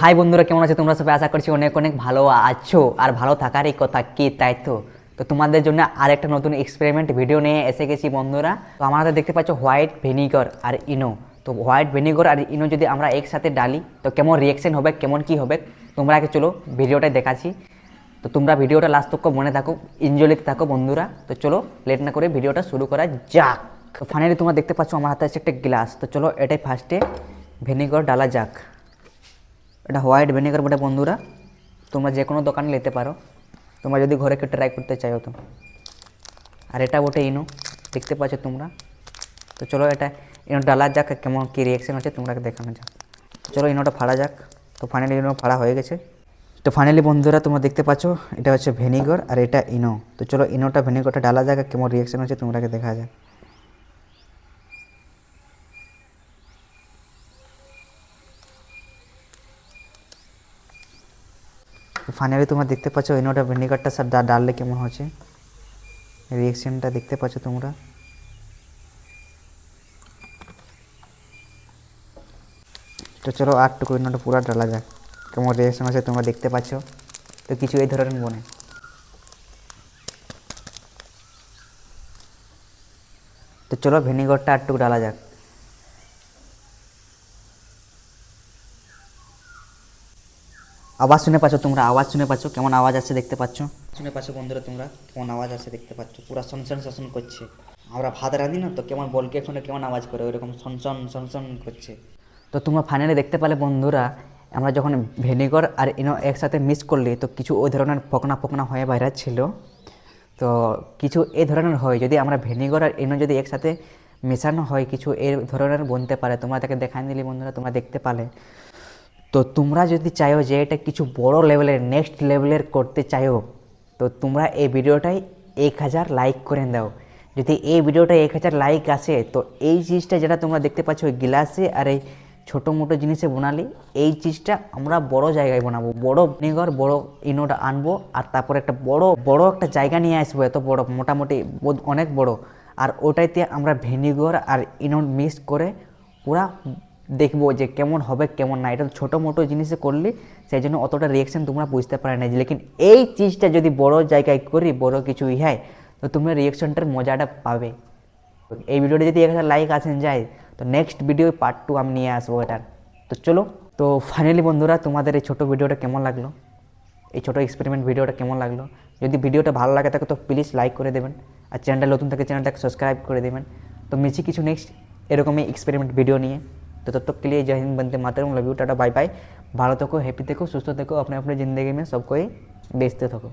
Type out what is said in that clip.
High বন্ধুরা, কেমন আছো তোমরা সবাই? আশা করছি অনেক অনেক ভালো আছো আর ভালো থাকারই কথা, কি তাই তো। তোমাদের জন্য আরেকটা নতুন এক্সপেরিমেন্ট ভিডিও নিয়ে এসে গেছি বন্ধুরা। তো আমাদের দেখতে পাচ্ছ হোয়াইট ভিনিগার আর ইনো। তো হোয়াইট ভিনিগার আর ইনো যদি আমরা একসাথে ডালি তো কেমন রিয়াকশন হবে, কেমন কি হবে, তোমরা আগে চলো ভিডিওটাই দেখাচ্ছি। তো তোমরা ভিডিওটা লাস্ট তক মনে থাকো, এনজয় লিখতে থাকো বন্ধুরা। তো চলো লেট না করে ভিডিওটা শুরু করা যাক। তো ফাইনালি তোমরা দেখতে পাচ্ছ আমার হাতে আছে একটা গ্লাস। তো চলো এটাই ফার্স্টে ভিনিগার ডালা যাক। এটা হোয়াইট ভিনেগার বটে বন্ধুরা, তোমরা যে কোনো দোকানে নিতে পারো তোমরা যদি ঘরে কেউ ট্রাই করতে চাও তো। আর এটা বটে ইনো, দেখতে পাচ্ছ তোমরা। তো চলো এটা ইনো ডালা যাক, কেমন কী রিয়াকশান হচ্ছে তোমরা দেখানো যাক। চলো ইনোটা ফাড়া যাক। তো ফাইনালি ইনো ফাড়া হয়ে গেছে। তো ফাইনালি বন্ধুরা তোমরা দেখতে পাচ্ছ এটা হচ্ছে ভিনিগার আর এটা ইনো। তো চলো ইনোটা ভিনিগারটা ডালা যাক, কেমন রিয়াকশান হচ্ছে তোমরা দেখা যাক। তো ফাইনালি তোমরা দেখতে পাচ্ছ ইনোটা ভিনেগারটা স্যার ডাললে কেমন হচ্ছে, রিয়াকশানটা দেখতে পাচ্ছ তোমরা। তো চলো আরটুকু ইনোটা পুরো ডালা যাক, কেমন রিয়াকশান আছে তোমরা দেখতে পাচ্ছ। তো কিছু এই ধরনের বনে। তো চলো ভিনেগারটা আরটুকু ডালা যাক। আওয়াজ শুনে পাচ্ছ তোমরা, আওয়াজ শুনে পাচ্ছ কেমন আওয়াজ আসছে দেখতে পাচ্ছ, শুনে পাচ্ছ বন্ধুরা তোমরা কেমন আওয়াজ আসছে দেখতে পাচ্ছ, পুরো সনসন শোষণ করছে। আমরা ভাত রাঁধি না তো কেমন বলকে এখানে কেমন আওয়াজ করে, ওইরকম সনসন সনসন করছে। তো তোমরা ফাইনালি দেখতে পেলে বন্ধুরা, আমরা যখন ভিনেগার আর ইনো একসাথে মিক্স করলি তো কিছু ওই ধরনের ফোকনা ফোকনা হয়ে বাইরে ছিল। তো কিছু এই ধরনের হয় যদি আমরা ভিনেগার আর ইনো যদি একসাথে মেশানো হয়, কিছু এই ধরনের বনতে পারে। তোমরা তাকে দেখাই দিলি বন্ধুরা, তোমরা দেখতে পালে। তো তোমরা যদি চাও যে এটা কিছু বড় লেভেলের নেক্সট লেভেলের করতে চাও তো তোমরা এই ভিডিওটাই 1000 লাইক করে দাও। যদি এই ভিডিওটা 1000 লাইক আসে তো এই জিনিসটা যেটা তোমরা দেখতে পাচ্ছ ওই গ্লাসে আর এই ছোটো মোটো জিনিসে বানালি, এই চিজটা আমরা বড় জায়গায় বানাবো। বড় ভিনেগার বড় ইনোটা আনবো আর তারপরে একটা বড় বড় একটা জায়গা নিয়ে আসবো, এত বড় মোটামুটি অনেক বড়। আর ওটাইতে আমরা ভিনেগার আর ইনো মিক্স করে পুরা দেখবো যে কেমন হবে কেমন না। এটা ছোটো মোটো জিনিসে করলে সেই জন্য অতটা রিয়াকশান তোমরা বুঝতে পারে না। লেকিন এই চিজটা যদি বড় জায়গায় করি, বড় কিছু হয় তো তোমরা রিয়াকশানটার মজাটা পাবে। এই ভিডিওটা যদি 1000 লাইক আসেন যায় তো নেক্সট ভিডিও পার্ট 2 আমি নিয়ে আসবো এটার। তো চলো, তো ফাইনালি বন্ধুরা তোমাদের এই ছোটো ভিডিওটা কেমন লাগলো, এই ছোটো এক্সপেরিমেন্ট ভিডিওটা কেমন লাগলো। যদি ভিডিওটা ভালো লাগে থাকে তো প্লিজ লাইক করে দেবেন, আর চ্যানেলটা নতুন থাকে চ্যানেলটাকে সাবস্ক্রাইব করে দেবেন। তো মিছি কিছু নেক্সট এরকমই এক্সপেরিমেন্ট ভিডিও নিয়ে। तो तब तक के लिए जय हिंद, वंदे मातरम, लव यू, टाटा, बाय बाय। ভালো থেকো, হ্যাপি থেকো, সুস্থ থেকো, अपने अपने ज़िंदगी में सबको ही बेचते थको।